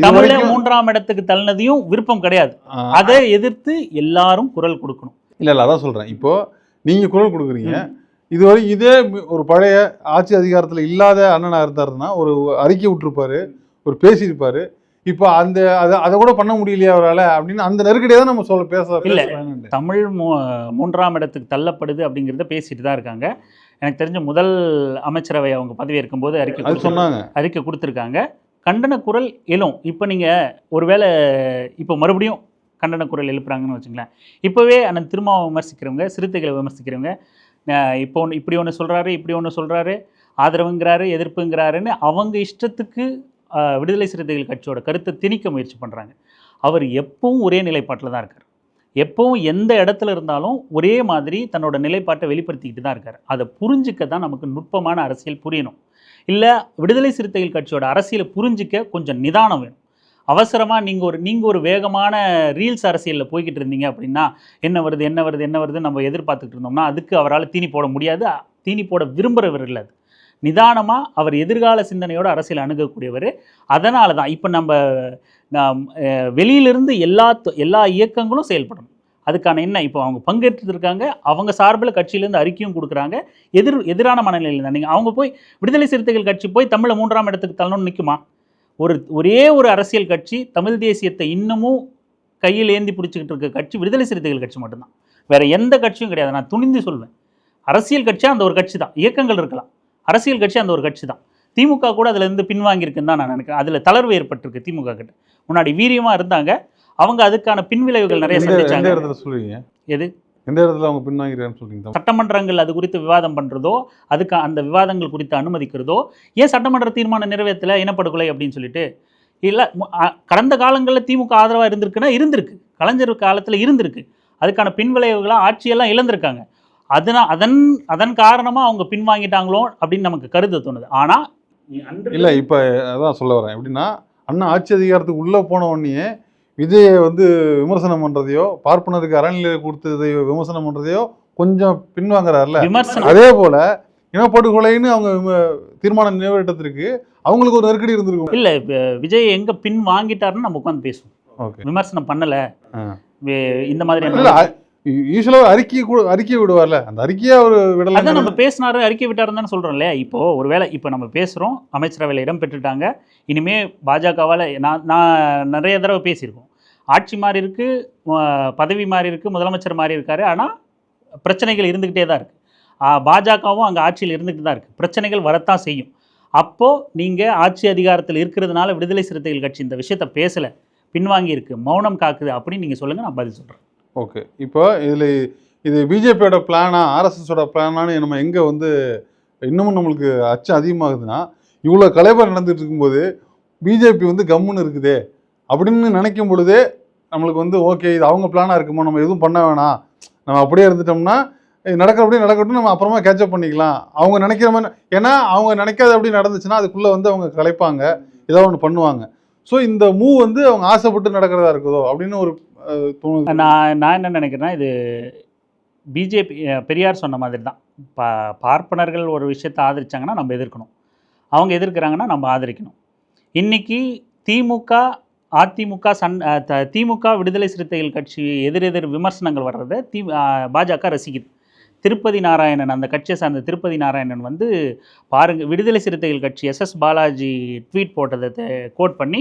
[SPEAKER 2] தமிழை 3ஆம் இடத்துக்கு தள்ளினதையும் விருப்பம் கிடையாது. அதை எதிர்த்து எல்லாரும் குரல் கொடுக்கணும்.
[SPEAKER 1] இல்லை அதான் சொல்கிறேன். இப்போது நீங்கள் குரல் கொடுக்குறீங்க. இதுவரை இதே ஒரு பழைய ஆட்சி அதிகாரத்தில் இல்லாத அண்ணனாக இருந்தாருன்னா ஒரு அறிக்கை விட்டுருப்பாரு, ஒரு பேசியிருப்பாரு. இப்போ அதை கூட பண்ண முடியலையா அவரால் அப்படின்னு அந்த நெருக்கடியை தான் நம்ம பேச
[SPEAKER 2] இல்லை. தமிழ் 3ஆம் இடத்துக்கு தள்ளப்படுது அப்படிங்கிறத பேசிட்டு தான் இருக்காங்க. எனக்கு தெரிஞ்ச முதல் அமைச்சரவை அவங்க பதவி இருக்கும்போது அறிக்கை கொடுத்துருக்காங்க. கண்டன குரல் எழும். இப்போ நீங்கள் ஒருவேளை இப்போ மறுபடியும் கண்டன குரல் எழுப்புறாங்கன்னு வச்சுங்களேன். இப்போவே அண்ணன் திருமாவை விமர்சிக்கிறவங்க, சிறுத்தைகளை விமர்சிக்கிறவங்க இப்போ இப்படி ஒன்று சொல்கிறாரு, இப்படி ஒன்று சொல்கிறாரு, ஆதரவுங்கிறாரு, எதிர்ப்புங்கிறாருன்னு அவங்க இஷ்டத்துக்கு விடுதலை சிறுத்தைகள் கட்சியோட கருத்தை திணிக்க முயற்சி பண்ணுறாங்க. அவர் எப்பவும் ஒரே நிலைப்பாட்டில் தான் இருக்கார். எப்பவும் எந்த இடத்துல இருந்தாலும் ஒரே மாதிரி தன்னோட நிலைப்பாட்டை வெளிப்படுத்திக்கிட்டு தான் இருக்கார். அதை புரிஞ்சிக்க தான் நமக்கு நுட்பமான அரசியல் புரியணும். இல்லை விடுதலை சிறுத்தைகள் கட்சியோட அரசியலை புரிஞ்சிக்க கொஞ்சம் நிதானம் வேணும். அவசரமாக நீங்கள் ஒரு வேகமான ரீல்ஸ் அரசியலில் போய்கிட்டு இருந்தீங்க அப்படின்னா என்ன வருது நம்ம எதிர்பார்த்துக்கிட்டு இருந்தோம்னா அதுக்கு அவரால் தீனி போட முடியாது. தீனி போட விரும்புகிறவர் இல்லை. அது நிதானமாக அவர் எதிர்கால சிந்தனையோட அரசியல் அணுகக்கூடியவர். அதனால தான் இப்போ நம்ம வெளியிலிருந்து எல்லா இயக்கங்களும் செயல்படணும். அதுக்கான என்ன இப்போ அவங்க பங்கேற்றுருக்காங்க, அவங்க சார்பில் கட்சியிலேருந்து அறிக்கையும் கொடுக்குறாங்க. எதிரான மனநிலையில் தான் நீங்கள் அவங்க போய் விடுதலை சிறுத்தைகள் கட்சி போய் தமிழை 3ஆம் இடத்துக்கு தள்ளணும்னு நிற்குமா? ஒரே ஒரு அரசியல் கட்சி தமிழ் தேசியத்தை இன்னமும் கையில் ஏந்தி பிடிச்சிக்கிட்டு இருக்க கட்சி விடுதலை சிறுத்தைகள் கட்சி மட்டும்தான். வேற எந்த கட்சியும் கிடையாது. நான் துணிந்து சொல்வேன். அரசியல் கட்சியாக அந்த ஒரு கட்சி தான். இயக்கங்கள் இருக்கலாம், அரசியல் கட்சி அந்த ஒரு கட்சி தான். திமுக கூட அதுலேருந்து பின்வாங்கியிருக்குன்னு தான் நான் நினைக்கிறேன். அதில் தளர்வு ஏற்பட்டிருக்கு திமுக கிட்ட. முன்னாடி வீரியமாக இருந்தாங்க, அவங்க அதுக்கான பின்விளைவுகள் நிறைய சந்திச்சாங்க.
[SPEAKER 1] எந்த இடத்துல சொல்லுவீங்க?
[SPEAKER 2] எது
[SPEAKER 1] எந்த இடத்துல அவங்க பின்வாங்கிறான்னு சொல்றீங்க?
[SPEAKER 2] சட்டமன்றங்கள் அது குறித்து விவாதம் பண்ணுறதோ, அதுக்கு அந்த விவாதங்கள் குறித்து அனுமதிக்கிறதோ, ஏன் சட்டமன்ற தீர்மானம் நிறைவேற்றல இனப்படுகொலை அப்படின்னு சொல்லிட்டு இல்லை. கடந்த காலங்களில் திமுக ஆதரவாக இருந்திருக்குன்னா இருந்திருக்கு, கலைஞர் காலத்தில் இருந்திருக்கு. அதுக்கான பின்விளைவுகளாக ஆட்சியெல்லாம் இழந்திருக்காங்க. அதன் காரணமாக அவங்க பின்வாங்கிட்டாங்களோ அப்படின்னு நமக்கு கருத்து தோணுது. ஆனால்
[SPEAKER 1] இல்லை, இப்போ அதான் சொல்ல வரேன். எப்படின்னா அண்ணா ஆட்சி அதிகாரத்துக்கு உள்ளே போன உடனே விஜயை வந்து விமர்சனம் பண்ணுறதையோ, பார்ப்பனருக்கு அறநிலையை கொடுத்ததையோ விமர்சனம் பண்ணுறதையோ கொஞ்சம் பின்வாங்குறாருல. அதே போல் இனப்படுகொலைன்னு அவங்க தீர்மானம் நிறைவேற்றத்திற்கு அவங்களுக்கு ஒரு நெருக்கடி இருந்திருக்கும்.
[SPEAKER 2] இல்லை, விஜய் எங்கே பின் வாங்கிட்டாருன்னு நம்ம உட்காந்து பேசுவோம்.
[SPEAKER 1] ஓகே,
[SPEAKER 2] விமர்சனம் பண்ணலை இந்த மாதிரி
[SPEAKER 1] யூஸ்வலாக அறிக்கை விடுவார்ல, அந்த அறிக்கையை அவர் விடலை.
[SPEAKER 2] அதான் நம்ம பேசினாரு, அறிக்கை விட்டாருன்னு தானே சொல்கிறோம் இல்லையா? இப்போது ஒருவேளை இப்போ நம்ம பேசுகிறோம், அமைச்சரவையில் இடம் பெற்றுட்டாங்க. இனிமேல் பாஜகவால் நான் நிறைய தடவை பேசியிருக்கோம். ஆட்சி மாறி இருக்குது, பதவி மாறி இருக்குது, முதலமைச்சர் மாறி இருக்காரு. ஆனால் பிரச்சனைகள் இருந்துக்கிட்டே தான் இருக்குது. பாஜகவும் அங்கே ஆட்சியில் இருந்துக்கிட்டு தான் இருக்குது. பிரச்சனைகள் வரத்தான் செய்யும். அப்போது நீங்கள் ஆட்சி அதிகாரத்தில் இருக்கிறதுனால விடுதலை சிறுத்தைகள் கட்சி இந்த விஷயத்தை பேசலை, பின்வாங்கி இருக்குது, மௌனம் காக்குது அப்படின்னு நீங்கள் சொல்லுங்கள், நான் பதில் சொல்கிறேன்.
[SPEAKER 1] ஓகே, இப்போ இது பிஜேபியோட பிளானா ஆர்எஸ்எஸோட பிளானான்னு நம்ம எங்கே வந்து இன்னமும் நம்மளுக்கு அச்சம் அதிகமாகுதுன்னா, இவ்வளோ கலைவர் நடந்துட்டு இருக்கும்போது பிஜேபி வந்து கம்முன்னு இருக்குதே அப்படின்னு நினைக்கும் பொழுதே நம்மளுக்கு வந்து ஓகே, இது அவங்க பிளானாக இருக்குமோ, நம்ம எதுவும் பண்ண வேணாம், நம்ம அப்படியே இருந்துட்டோம்னா நடக்கிறபடியே நடக்கட்டும், நம்ம அப்புறமா கேட்சப் பண்ணிக்கலாம் அவங்க நினைக்கிற மாதிரி. ஏன்னா அவங்க நினைக்காத அப்படி நடந்துச்சுன்னா அதுக்குள்ளே வந்து அவங்க கலைப்பாங்க, ஏதாவது ஒன்று பண்ணுவாங்க. ஸோ இந்த மூவ் வந்து அவங்க ஆசைப்பட்டு நடக்கிறதா இருக்குதோ அப்படின்னு ஒரு தோணுது.
[SPEAKER 2] நான் என்ன நினைக்கிறேன்னா, இது பிஜேபி பெரியார் சொன்ன மாதிரி தான். பார்ப்பனர்கள் ஒரு விஷயத்தை ஆதரிச்சாங்கன்னா நம்ம எதிர்க்கணும், அவங்க எதிர்க்கிறாங்கன்னா நம்ம ஆதரிக்கணும். இன்றைக்கி திமுக அதிமுக திமுக விடுதலை சிறுத்தைகள் கட்சி எதிரெதிர் விமர்சனங்கள் வர்றதை பாஜக ரசிக்குது. திருப்பதி நாராயணன், அந்த கட்சியை சார்ந்த திருப்பதி நாராயணன் வந்து பாருங்கள், விடுதலை சிறுத்தைகள் கட்சி எஸ்எஸ் பாலாஜி ட்வீட் போட்டதை கோட் பண்ணி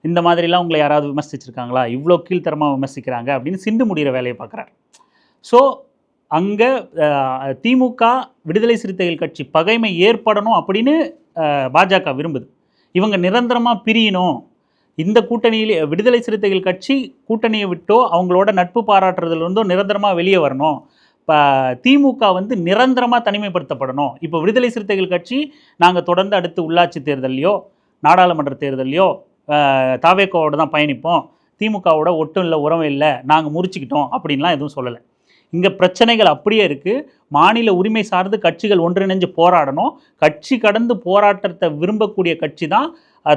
[SPEAKER 2] இந்த மாதிரிலாம் உங்களை யாராவது விமர்சிச்சிருக்காங்களா, இவ்வளோ கீழ்த்தரமாக விமர்சிக்கிறாங்க அப்படின்னு சிண்டு முடிகிற வேலையை பார்க்குறாரு. ஸோ அங்கே திமுக விடுதலை சிறுத்தைகள் கட்சி பகைமை ஏற்படணும் அப்படின்னு பாஜக விரும்புது. இவங்க நிரந்தரமாக பிரியணும், இந்த கூட்டணியில் விடுதலை சிறுத்தைகள் கட்சி கூட்டணியை விட்டோ அவங்களோட நட்பு பாராட்டுறதுலேருந்தோ நிரந்தரமாக வெளியே வரணும். இப்போ திமுக வந்து நிரந்தரமாக தனிமைப்படுத்தப்படணும். இப்போ விடுதலை சிறுத்தைகள் கட்சி நாங்கள் தொடர்ந்து அடுத்து உள்ளாட்சி தேர்தலையோ நாடாளுமன்ற தேர்தலையோ தாவேக்கோவோட தான் பயணிப்போம், திமுகவோட ஒட்டும் இல்லை உறவும் இல்லை, நாங்கள் முறிச்சிக்கிட்டோம் அப்படின்லாம் எதுவும் சொல்லலை. இங்கே பிரச்சனைகள் அப்படியே இருக்குது. மாநில உரிமை சார்ந்து கட்சிகள் ஒன்றிணைஞ்சு போராடணும். கட்சி கடந்து போராட்டத்தை விரும்பக்கூடிய கட்சி தான்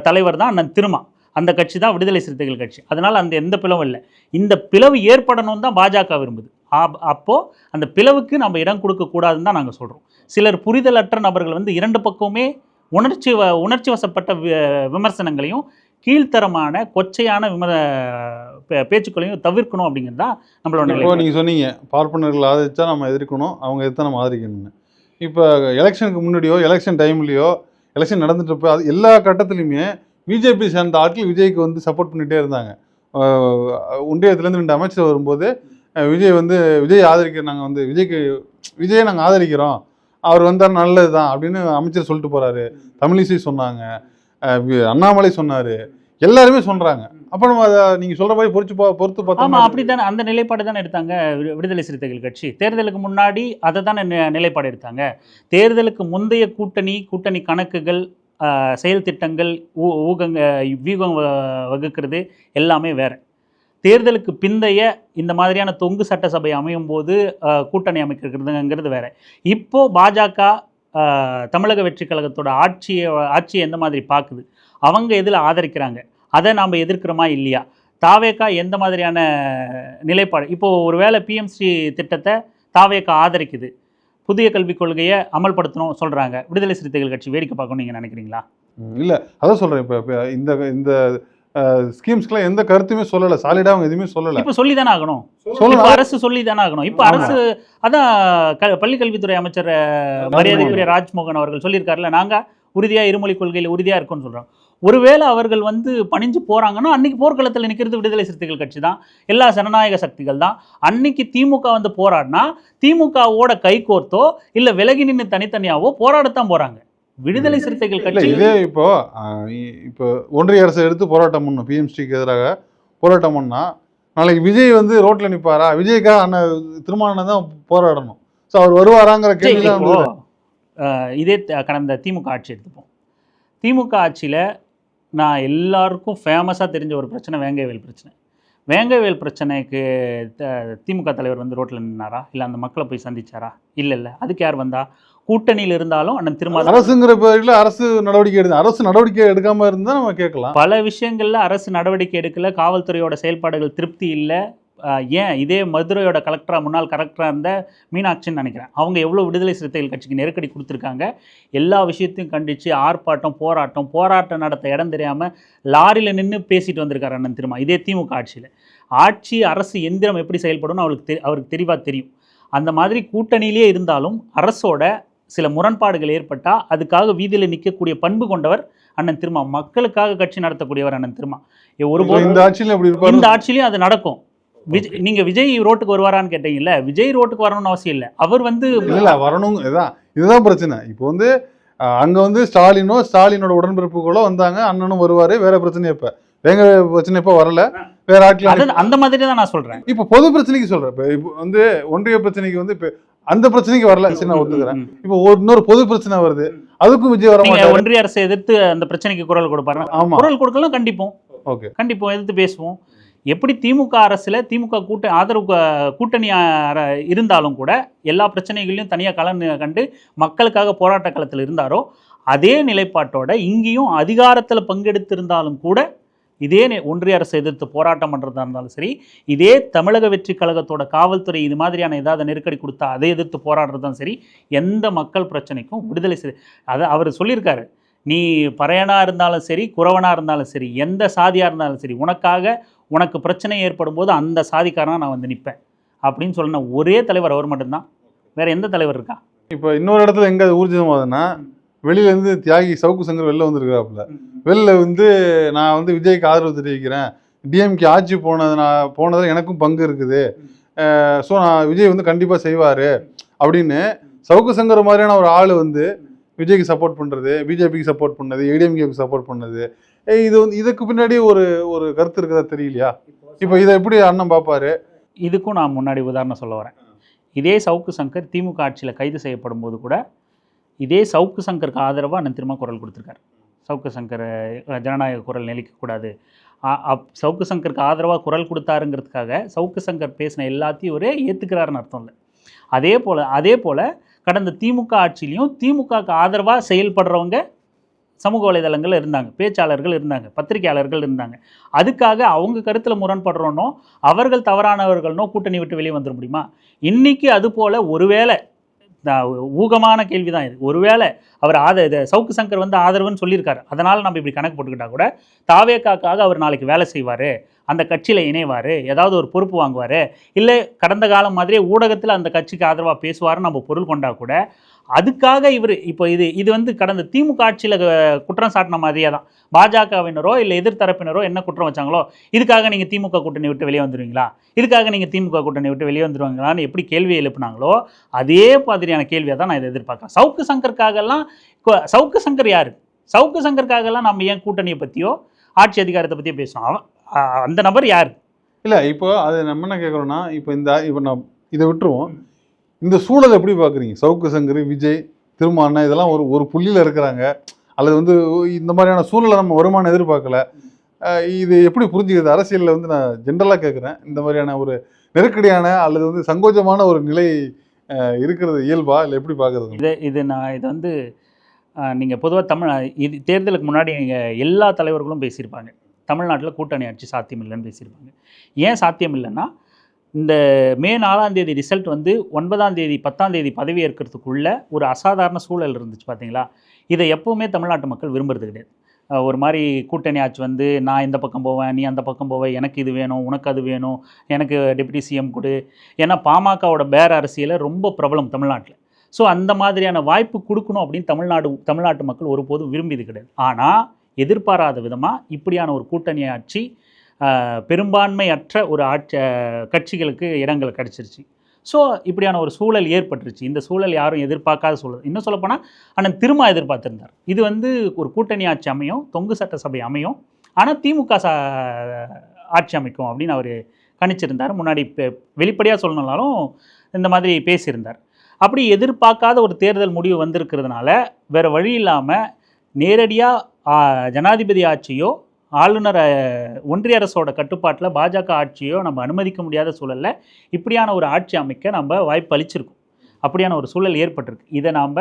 [SPEAKER 2] தலைவர் தான் அண்ணன் திருமா, அந்த கட்சி தான் விடுதலை சிறுத்தைகள் கட்சி. அதனால் அந்த எந்த பிளவும் இல்லை. இந்த பிளவு ஏற்படணும் தான் பாஜக விரும்புது. அப்போது அந்த பிளவுக்கு நம்ம இடம் கொடுக்கக்கூடாதுன்னு தான் நாங்கள் சொல்கிறோம். சிலர் புரிதலற்ற நபர்கள் வந்து இரண்டு பக்கமுமே உணர்ச்சி வசப்பட்ட விமர்சனங்களையும் கீழ்த்தரமான கொச்சையான பேச்சுக்களையும் தவிர்க்கணும் அப்படிங்கிறது தான் நம்மளோட நிலை.
[SPEAKER 1] இப்போ நீங்கள் சொன்னீங்க பார்ப்பனர்கள் ஆதரிச்சா நம்ம எதிர்க்கணும், அவங்க எதிர்த்தா நம்ம ஆதரிக்கணும்னு. இப்போ எலெக்ஷனுக்கு முன்னாடியோ எலெக்ஷன் டைம்லேயோ எலெக்ஷன் நடந்துட்டு அது எல்லா கட்டத்துலையுமே பிஜேபி சேர்ந்த ஆட்கள் விஜய்க்கு வந்து சப்போர்ட் பண்ணிகிட்டே இருந்தாங்க. ஒன்றியத்துலேருந்து 2 அமைச்சர் வரும்போது விஜய் ஆதரிக்க நாங்கள் வந்து விஜயை நாங்கள் ஆதரிக்கிறோம், அவர் வந்தால் நல்லது தான் அப்படின்னு அமைச்சர் சொல்லிட்டு போகிறாரு. தமிழிசை சொன்னாங்க, அண்ணாமலை சொன்னார், எல்லாருமே சொல்கிறாங்க. அப்போ நம்ம அதை நீங்கள் சொல்கிற மாதிரி பொறுத்து
[SPEAKER 2] ஆமா
[SPEAKER 1] பார்த்தோம்னா
[SPEAKER 2] அப்படித்தானே அந்த நிலைப்பாடு தானே எடுத்தாங்க விடுதலை சிறுத்தைகள் கட்சி. தேர்தலுக்கு முன்னாடி அதை தானே நிலைப்பாடு எடுத்தாங்க. தேர்தலுக்கு முந்தைய கூட்டணி கணக்குகள், செயல் திட்டங்கள், வியூகம் வகுக்கிறது எல்லாமே வேற. தேர்தலுக்கு பிந்தைய இந்த மாதிரியான தொங்கு சட்டசபை அமையும் போது கூட்டணி அமைக்கிறதுங்கிறது வேற. இப்போ பாஜக தமிழக வெற்றி கழகத்தோட ஆட்சியை எந்த மாதிரி பார்க்குது, அவங்க எதில் ஆதரிக்கிறாங்க, அதை நாம் எதிர்க்கிறோமா இல்லையா, தாவேகா எந்த மாதிரியான நிலைப்பாடு, இப்போது ஒருவேளை பிஎம்சி திட்டத்தை தாவேகா ஆதரிக்குது, புதிய கல்விக் கொள்கையை அமல்படுத்தணும் சொல்கிறாங்க, விடுதலை சிறுத்தைகள் கட்சி வேடிக்கை பார்க்கணும் நீங்கள் நினைக்கிறீங்களா?
[SPEAKER 1] இல்லை, அதான் சொல்கிறேன். இப்போ இந்த ஸ்கீம்ஸ்க்குலாம் எந்த கருத்துமே சொல்லலை, சாலிடாக அவங்க எதுவுமே சொல்லலை.
[SPEAKER 2] இப்போ சொல்லி தானே ஆகணும், அரசு சொல்லி தானே ஆகணும். இப்போ அரசு அதான் பள்ளி கல்வித்துறை அமைச்சர் மரியாதைக்குரிய ராஜ்மோகன் அவர்கள் சொல்லியிருக்காருல்ல, நாங்கள் உறுதியாக இருமொழி கொள்கையில் உறுதியாக இருக்கும்னு சொல்கிறோம். ஒருவேளை அவர்கள் பணிஞ்சு போகிறாங்கன்னா அன்னைக்கு போர்க்களத்தில் நிற்கிறது விடுதலை சிறுத்தைகள் கட்சி தான், எல்லா ஜனநாயக சக்திகள் தான். அன்னைக்கு திமுக போராடினா திமுகவோட கை கோர்த்தோ இல்லை விலகி நின்று தனித்தனியாவோ போராடத்தான் போகிறாங்க விடுதலை சிறுத்தைகள் கட்சி.
[SPEAKER 1] இதே இப்போ ஒன்றிய அரசை எடுத்து போராட்டம் பண்ணணும், பிஎம்சிக்கு எதிராக போராட்டம் பண்ணால் நாளைக்கு விஜய் ரோட்டில் நிற்பாரா? விஜய்க்காக திருமாவளவன் தான் போராடணும். ஸோ அவர் வருவாராங்கிற கேள்வி தான்.
[SPEAKER 2] இதே கடந்த திமுக ஆட்சி எடுத்துப்போம். திமுக ஆட்சியில் நான் எல்லாருக்கும் ஃபேமஸாக தெரிஞ்ச ஒரு பிரச்சனை வேங்கைவேல் பிரச்சனை. வேங்கைவேல் பிரச்சனைக்கு திமுக தலைவர் ரோட்டில் நின்னாரா, இல்லை அந்த மக்களை போய் சந்திச்சாரா? இல்லை. அதுக்கு யார் வந்தா? கூட்டணியில் இருந்தாலும் அண்ணன் திருமாவளவன்
[SPEAKER 1] அரசுங்கிற பேரில் அரசு நடவடிக்கை எடுக்காம இருந்தால் நம்ம கேட்கலாம்.
[SPEAKER 2] பல விஷயங்கள்ல அரசு நடவடிக்கை எடுக்கல, காவல்துறையோட செயல்பாடுகள் திருப்தி இல்லை. ஏன் இதே மதுரையோட முன்னாள் கலெக்டராக இருந்த மீனாட்சின்னு நினைக்கிறேன், அவங்க எவ்வளோ விடுதலை சிறுத்தைகள் கட்சிக்கு நெருக்கடி கொடுத்துருக்காங்க. எல்லா விஷயத்தையும் கண்டித்து ஆர்ப்பாட்டம் போராட்டம் நடத்த இடம் தெரியாமல் லாரியில் நின்று பேசிட்டு வந்திருக்காரு அண்ணன் திருமா. இதே திமுக ஆட்சியில் அரசு எந்திரம் எப்படி செயல்படும்னு அவருக்கு தெளிவாக தெரியும். அந்த மாதிரி கூட்டணியிலே இருந்தாலும் அரசோட சில முரண்பாடுகள் ஏற்பட்டால் அதுக்காக வீதியில் நிற்கக்கூடிய பண்பு கொண்டவர் அண்ணன் திருமா. மக்களுக்காக கட்சி நடத்தக்கூடியவர் அண்ணன் திருமா. ஒருபோது இந்த ஆட்சியிலையும் அது நடக்கும். நீங்க விஜய் ரோட்டுக்கு வருவாரான்னு கேட்டீங்கல்ல, விஜய் ரோட்டுக்கு வரணும்னு அவசியம் இல்லை. அவர்
[SPEAKER 1] வரணும், இதுதான் பிரச்சனை. இப்போ அங்க ஸ்டாலினோட உடன்பிறப்புகளோ வந்தாங்க, அண்ணனும் வருவாரு, வேற பிரச்சனை. இப்ப வேங்க பிரச்சனை இப்ப வரல, வேற ஆட்கள்
[SPEAKER 2] அந்த மாதிரி தான் நான் சொல்றேன்.
[SPEAKER 1] இப்ப பொது பிரச்சனைக்கு சொல்றேன். இப்ப ஒன்றிய பிரச்சனைக்கு இப்ப அந்த பிரச்சனைக்கு வரல, நான் ஒத்துக்கிறேன். இப்போ இன்னொரு பொது பிரச்சனை வருது, அதுக்கும் விஜய் வர மாட்டாரு.
[SPEAKER 2] ஒன்றிய அரசை எதிர்த்து அந்த பிரச்சனைக்கு குரல் கொடுப்பாரு. குரல் கொடுக்கலாம், கண்டிப்போம், எதிர்த்து பேசுவோம். எப்படி திமுக அரசுல திமுக கூட்டணி இருந்தாலும் கூட எல்லா பிரச்சனைகளையும் தனியாக கண்டு மக்களுக்காக போராட்ட களத்தில் இருந்தாரோ அதே நிலைப்பாட்டோட இங்கேயும் அதிகாரத்தில் பங்கெடுத்திருந்தாலும் கூட இதே ஒன்றிய அரசை எதிர்த்து போராட்டம் பண்ணுறதா இருந்தாலும் சரி, இதே தமிழக வெற்றி கழகத்தோட காவல்துறை இது மாதிரியான ஏதாவது நெருக்கடி கொடுத்தா அதை எதிர்த்து போராடுறதும் சரி, எந்த மக்கள் பிரச்சனைக்கும் விடுதலை அதை அவர் சொல்லியிருக்காரு. நீ பறையனாக இருந்தாலும் சரி, குறவனாக இருந்தாலும் சரி, எந்த சாதியாக இருந்தாலும் சரி, உனக்கு பிரச்சனை ஏற்படும் போது அந்த சாதிக்காரனாக நான் நிற்பேன் அப்படின்னு சொன்ன ஒரே தலைவர் அவர் மட்டும்தான். வேற எந்த தலைவர் இருக்கா?
[SPEAKER 1] இப்போ இன்னொரு இடத்துல எங்கே ஊர்ஜிதமாகுதுன்னா, வெளியிலேருந்து தியாகி சவுக்கு சங்கர் வெளில வந்துருக்காப்புல. வெளில நான் விஜய்க்கு ஆதரவு தெரிவிக்கிறேன், டிஎம்கே ஆட்சி போனதில் எனக்கும் பங்கு இருக்குது, ஸோ நான் விஜய் கண்டிப்பாக செய்வார் அப்படின்னு சவுக்கு சங்கர் மாதிரியான ஒரு ஆள் விஜய்க்கு சப்போர்ட் பண்ணுறது, பிஜேபிக்கு சப்போர்ட் பண்ணது, ஏடிஎம்கேக்கு சப்போர்ட் பண்ணது, இதுக்கு பின்னாடி ஒரு கருத்து இருக்குதா தெரியலையா? இப்போ இதை எப்படி அண்ணன் பார்ப்பாரு?
[SPEAKER 2] இதுக்கும் நான் முன்னாடி உதாரணம் சொல்ல வரேன். இதே சவுக்கு சங்கர் திமுக ஆட்சியில் கைது செய்யப்படும் போது கூட இதே சவுக்கு சங்கருக்கு ஆதரவாக அண்ணன் திரும்ப குரல் கொடுத்துருக்காரு. சவுக்கு சங்கர் ஜனநாயக குரல் நிலைக்கக்கூடாது, சவுக்கு சங்கருக்கு ஆதரவாக குரல் கொடுத்தாருங்கிறதுக்காக சவுக்கு சங்கர் பேசின எல்லாத்தையும் ஒரே ஏற்றுக்கிறாருன்னு அர்த்தம் இல்லை. அதே போல் கடந்த திமுக ஆட்சியிலையும் திமுகவுக்கு ஆதரவாக செயல்படுறவங்க சமூக வலைதளங்கள் இருந்தாங்க, பேச்சாளர்கள் இருந்தாங்க, பத்திரிகையாளர்கள் இருந்தாங்க. அதுக்காக அவங்க கருத்தில் முரண்படுறோன்னோ அவர்கள் தவறானவர்கள்னோ கூட்டணி விட்டு வெளியே வந்துட முடியுமா? இன்றைக்கி அதுபோல் ஒருவேளை ஊகமான கேள்வி தான் இது, ஒருவேளை அவர் சவுக்கு சங்கர் ஆதரவுன்னு சொல்லியிருக்காரு, அதனால் நம்ம இப்படி கணக்கு போட்டுக்கிட்டால் கூட தாவேக்காக்காக அவர் நாளைக்கு வேலை செய்வார், அந்த கட்சியில் இணைவார், ஏதாவது ஒரு பொறுப்பு வாங்குவார், இல்லை கடந்த காலம் மாதிரியே ஊடகத்தில் அந்த கட்சிக்கு ஆதரவாக பேசுவார்னு நம்ம பொருள் கொண்டா கூட அதுக்காக இவர் இப்போ இது கடந்த திமுக ஆட்சியில் குற்றம் சாட்டின மாதிரியே தான். பாஜகவினரோ இல்லை எதிர்த்தரப்பினரோ என்ன குற்றம் வச்சாங்களோ, இதுக்காக நீங்கள் திமுக கூட்டணி விட்டு வெளியே வந்துடுவீங்களா, இதுக்காக நீங்கள் திமுக கூட்டணி விட்டு வெளியே வந்துடுவாங்களான்னு எப்படி கேள்வி எழுப்புனாங்களோ அதே மாதிரியான கேள்வியை தான் நான் இதை எதிர்பார்க்குறேன். சவுக்கு சங்கருக்காகலாம் சவுக்கு சங்கர் யார்? சவுக்கு சங்கருக்காகலாம் நம்ம ஏன் கூட்டணியை பற்றியோ ஆட்சி அதிகாரத்தை பற்றியோ பேசுவோம்? அந்த நபர் யார்?
[SPEAKER 1] இல்லை இப்போ அது நம்ம என்ன கேட்குறோன்னா, இப்போ நான் இதை விட்டுருவோம். இந்த சூழலை எப்படி பார்க்குறீங்க? சவுக்கு சங்கர், விஜய், திருமாவளவன் இதெல்லாம் ஒரு புள்ளியில் இருக்கிறாங்க. அல்லது வந்து இந்த மாதிரியான சூழலை நம்ம வருமானம் எதிர்பார்க்கல. இது எப்படி புரிஞ்சுக்கிறது? அரசியலில் வந்து நான் ஜென்ரலாக கேட்குறேன். இந்த மாதிரியான ஒரு நெருக்கடியான அல்லது வந்து சங்கோஜமான ஒரு நிலை இருக்கிறது இயல்பா, இல்லை எப்படி பார்க்குறது?
[SPEAKER 2] இது வந்து நீங்கள் பொதுவாக இது தேர்தலுக்கு முன்னாடி எல்லா தலைவர்களும் பேசியிருப்பாங்க. தமிழ்நாட்டில் கூட்டணி ஆட்சி சாத்தியம் இல்லைன்னு பேசியிருப்பாங்க. ஏன் சாத்தியம் இல்லைன்னா, இந்த மே 4ஆம் தேதி ரிசல்ட் வந்து 9ஆம் தேதி 10ஆம் தேதி பதவி ஏற்கிறதுக்குள்ள ஒரு அசாதாரண சூழல் இருந்துச்சு பார்த்தீங்களா? இதை எப்போவுமே தமிழ்நாட்டு மக்கள் விரும்புறது கிடையாது. ஒரு மாதிரி கூட்டணி ஆட்சி வந்து நான் இந்த பக்கம் போவேன், நீ அந்த பக்கம் போவ, எனக்கு இது வேணும், உனக்கு அது வேணும், எனக்கு டெப்யூட்டி சிஎம் கொடு. ஏன்னா பாமகவோட பேர அரசியலை ரொம்ப பிரபலம் தமிழ்நாட்டில். ஸோ அந்த மாதிரியான வாய்ப்பு கொடுக்கணும் அப்படின்னு தமிழ்நாட்டு மக்கள் ஒருபோதும் விரும்பியது கிடையாது. ஆனால் எதிர்பாராத விதமாக இப்படியான ஒரு கூட்டணி ஆட்சி பெரும்பான்மையற்ற ஒரு கட்சிகளுக்கு இடங்கள் கிடச்சிருச்சு. ஸோ இப்படியான ஒரு சூழல் ஏற்பட்டுருச்சு. இந்த சூழல் யாரும் எதிர்பார்க்காத சூழல். இன்னும் சொல்லப்போனால் அண்ணன் திருமா எதிர்பார்த்துருந்தார். இது வந்து ஒரு கூட்டணி ஆட்சி அமையும், தொங்கு சட்டசபை அமையும், ஆனால் திமுக ஆட்சி அமைக்கும் அப்படின்னு அவர் கணிச்சிருந்தார். முன்னாடி வெளிப்படையாக சொல்லணும்னாலும் இந்த மாதிரி பேசியிருந்தார். அப்படி எதிர்பார்க்காத ஒரு தேர்தல் முடிவு வந்திருக்கிறதுனால வேறு வழி இல்லாமல் நேரடியாக ஜனாதிபதி ஆட்சியோ ஆளுநர் ஒன்றிய அரசோட கட்டுப்பாட்டில் பாஜக ஆட்சியோ நம்ம அனுமதிக்க முடியாத சூழலில் இப்படியான ஒரு ஆட்சி அமைக்க நம்ம வாய்ப்பு அளிச்சிருக்கோம். அப்படியான ஒரு சூழல் ஏற்பட்டிருக்கு. இதை நாம்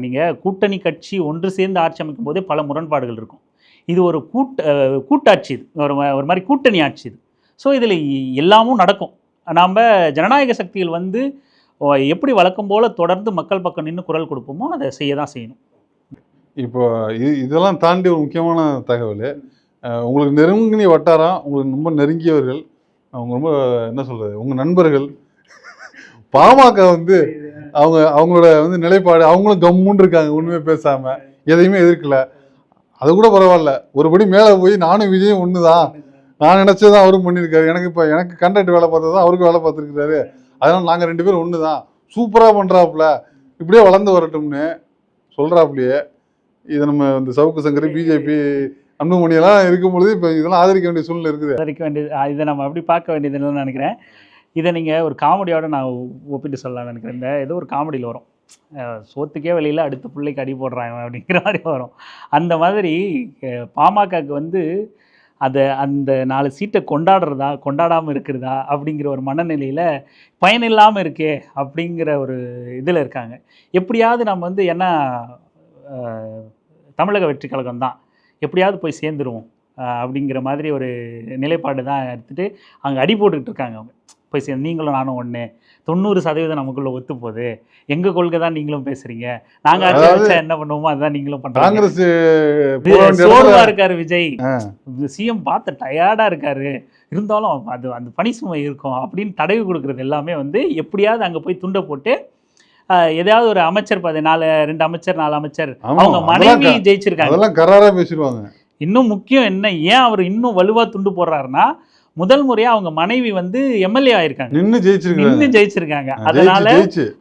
[SPEAKER 2] நீங்கள் கூட்டணி கட்சி ஒன்று சேர்ந்து ஆட்சி அமைக்கும் போதே பல முரண்பாடுகள் இருக்கும். இது ஒரு கூட்டாட்சி, இது ஒரு மாதிரி கூட்டணி ஆட்சி இது. ஸோ இதில் எல்லாமும் நடக்கும். நாம் ஜனநாயக சக்திகள் வந்து எப்படி வழக்கம் போல் தொடர்ந்து மக்கள் பக்கம் நின்று குரல் கொடுப்போமோ அதை செய்ய தான் செய்யணும்.
[SPEAKER 1] இப்போ இதெல்லாம் தாண்டி ஒரு முக்கியமான தகவல், உங்களுக்கு நெருங்கிய வட்டாரம், உங்களுக்கு ரொம்ப நெருங்கியவர்கள், அவங்க ரொம்ப என்ன சொல்கிறது, உங்கள் நண்பர்கள் பாமக வந்து அவங்களோட வந்து நிலைப்பாடு, அவங்களும் கம்முன்னு இருக்காங்க, ஒன்றுமே பேசாமல், எதையுமே எதிர்க்கல. அது கூட பரவாயில்ல, ஒருபடி மேலே போய் நானும் விஜயும் ஒன்று தான், நான் நினச்சதான் அவரும் பண்ணியிருக்காரு, எனக்கு கான்ட்ராக்ட் வேலை பார்த்தது தான் அவருக்கு வேலை பார்த்துருக்காரு, அதனால் நாங்கள் 2 பேரும் ஒன்று தான், சூப்பராக பண்ணுறாப்புல, இப்படியே வளர்ந்து வரட்டும்னு சொல்கிறாப்புலையே. இதை நம்ம இந்த சவுக்கு சங்கர், பிஜேபி, அன்புமணியெல்லாம் இருக்கும் பொழுது இப்போ இதெல்லாம் ஆதரிக்க வேண்டிய சூழ்நிலை இருக்குது.
[SPEAKER 2] ஆதரிக்க வேண்டியது, இதை நம்ம அப்படி பார்க்க வேண்டியதுன்னு நினைக்கிறேன். இதை நீங்கள் ஒரு காமெடியோட நான் ஒப்பிட்டு சொல்லலாம்னு நினைக்கிறேன். இந்த ஏதோ ஒரு காமெடியில் வரும், சோத்துக்கே வெளியில் அடுத்த பிள்ளைக்கு அடி போடுறாங்க அப்படிங்கிற மாதிரி வரும். அந்த மாதிரி பாமகக்கு வந்து அந்த 4 சீட்டை கொண்டாடாமல் இருக்கிறதா அப்படிங்கிற ஒரு மனநிலையில் பயனில்லாமல் இருக்கே அப்படிங்கிற ஒரு இதில் இருக்காங்க. எப்படியாவது நம்ம வந்து என்ன தமிழக வெற்றி கழகம் தான், எப்படியாவது போய் சேர்ந்துருவோம் அப்படிங்கிற மாதிரி ஒரு நிலைப்பாடு தான் எடுத்துகிட்டு அங்கே அடி போட்டுக்கிட்டு இருக்காங்க. அவங்க போய் சேர்ந்து நீங்களும் நானும் ஒன்று, 90% நமக்குள்ளே ஒத்து போகுது, எங்கள் கொள்கை தான் நீங்களும் பேசுகிறீங்க, நாங்கள் என்ன பண்ணுவோமோ அதுதான் நீங்களும் பண்ணுறாங்க. சோர்வாக இருக்கார் விஜய், சிஎம் பார்த்து டயர்டாக இருக்காரு, இருந்தாலும் அந்த பணி சுமை இருக்கும் அப்படின்னு தடவி கொடுக்குறது எல்லாமே வந்து எப்படியாவது அங்கே போய் துண்டை போட்டு ஏதாவது ஒரு அமைச்சர் 2 அமைச்சர் 4 அமைச்சர் அவங்க மனைவி ஜெயிச்சிருக்காங்க,
[SPEAKER 1] அதெல்லாம் கராரா பேசிடுவாங்க.
[SPEAKER 2] இன்னும் முக்கியம் என்ன, ஏன் அவர் இன்னும் வலுவா துண்டு போடுறாருன்னா, முதல் முறையா அவங்க மனைவி வந்து எம்எல்ஏ ஆயிருக்காங்க, நின்று ஜெயிச்சிருக்காங்க. அதனால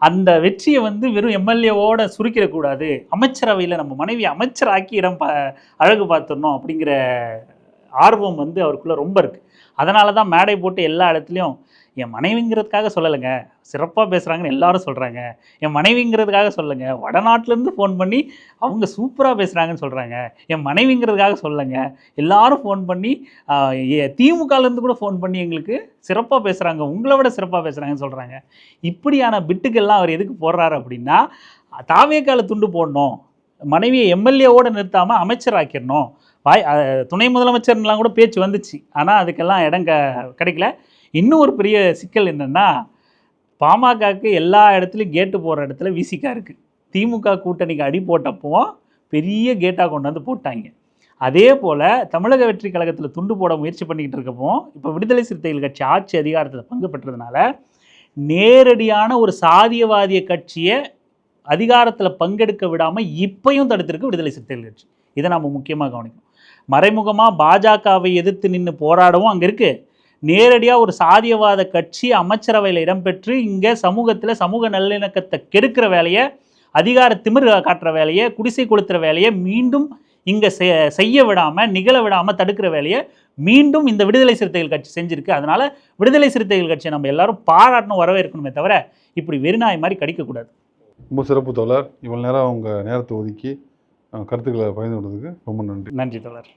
[SPEAKER 2] அந்த வெற்றியை வந்து வெறும் எம்எல்ஏவோட சுருக்கிட கூடாது, அமைச்சரவையில் நம்ம மனைவி அமைச்சராக்கி அழகு பார்த்துடணும் அப்படிங்கிற ஆர்வம் வந்து அவருக்குள்ள ரொம்ப இருக்கு. அதனால தான் மேடை போட்டு எல்லா இடத்துலையும் என் மனைவிங்கிறதுக்காக சொல்லலைங்க, சிறப்பாக பேசுகிறாங்கன்னு எல்லாரும் சொல்கிறாங்க, என் மனைவிங்கிறதுக்காக சொல்லுங்க, வடநாட்டிலேருந்து ஃபோன் பண்ணி அவங்க சூப்பராக பேசுகிறாங்கன்னு சொல்கிறாங்க, என் மனைவிங்கிறதுக்காக சொல்லுங்க, எல்லாரும் ஃபோன் பண்ணி திமுகலேருந்து கூட ஃபோன் பண்ணி எங்களுக்கு சிறப்பாக பேசுகிறாங்க, உங்களை விட சிறப்பாக பேசுகிறாங்கன்னு சொல்கிறாங்க. இப்படியான பிட்டுக்கெல்லாம் அவர் எதுக்கு போடுறாரு அப்படின்னா, தாவேக்கால துண்டு போடணும், மனைவியை எம்எல்ஏவோடு நிறுத்தாமல் அமைச்சர் ஆக்கிடணும், துணை முதலமைச்சர்லாம் கூட பேச்சு வந்துச்சு, ஆனால் அதுக்கெல்லாம் இடம் கிடைக்கல. இன்னும் ஒரு பெரிய சிக்கல் என்னென்னா, பாமகக்கு எல்லா இடத்துலையும் கேட்டு போகிற இடத்துல விசிகா இருக்குது. திமுக கூட்டணிக்கு அடி போட்டப்போ பெரிய கேட்டாக கொண்டாந்து போட்டாங்க. அதே போல் தமிழக வெற்றி கழகத்தில் துண்டு போட முயற்சி பண்ணிக்கிட்டு இருக்கப்போ இப்போ விடுதலை சிறுத்தைகள் கட்சி ஆட்சி அதிகாரத்தில் பங்கு பெற்றதுனால நேரடியான ஒரு சாதியவாதிய கட்சியை அதிகாரத்தில் பங்கெடுக்க விடாமல் இப்பையும் தடுத்திருக்கு விடுதலை சிறுத்தைகள் கட்சி. இதை நம்ம முக்கியமாக கவனிக்கணும். மறைமுகமாக பாஜகவை எதிர்த்து நின்று போராடவும் அங்கே இருக்குது, நேரடியாக ஒரு சாதியவாத கட்சி அமைச்சரவையில் இடம்பெற்று இங்கே சமூகத்தில் சமூக நல்லிணக்கத்தை கெடுக்கிற வேலையை, அதிகார திமிர் காட்டுற வேலையை, குடிசை கொளுத்துற வேலையை மீண்டும் இங்கே செய்ய விடாமல் நிகழ விடாமல் தடுக்கிற வேலையை மீண்டும் இந்த விடுதலை சிறுத்தைகள் கட்சி செஞ்சுருக்கு. அதனால் விடுதலை சிறுத்தைகள் கட்சியை நம்ம எல்லாரும் பாராட்டணும், வரவேற்கணுமே தவிர இப்படி வெறிநாய் மாதிரி கடிக்கக்கூடாது.
[SPEAKER 1] ரொம்ப சிறப்பு தோழர். இவ்வளோ நேரம் உங்கள் நேரத்தை ஒதுக்கி கருத்துக்களை பகிர்ந்து கொண்டதுக்கு ரொம்ப நன்றி.
[SPEAKER 2] நன்றி தோழர்.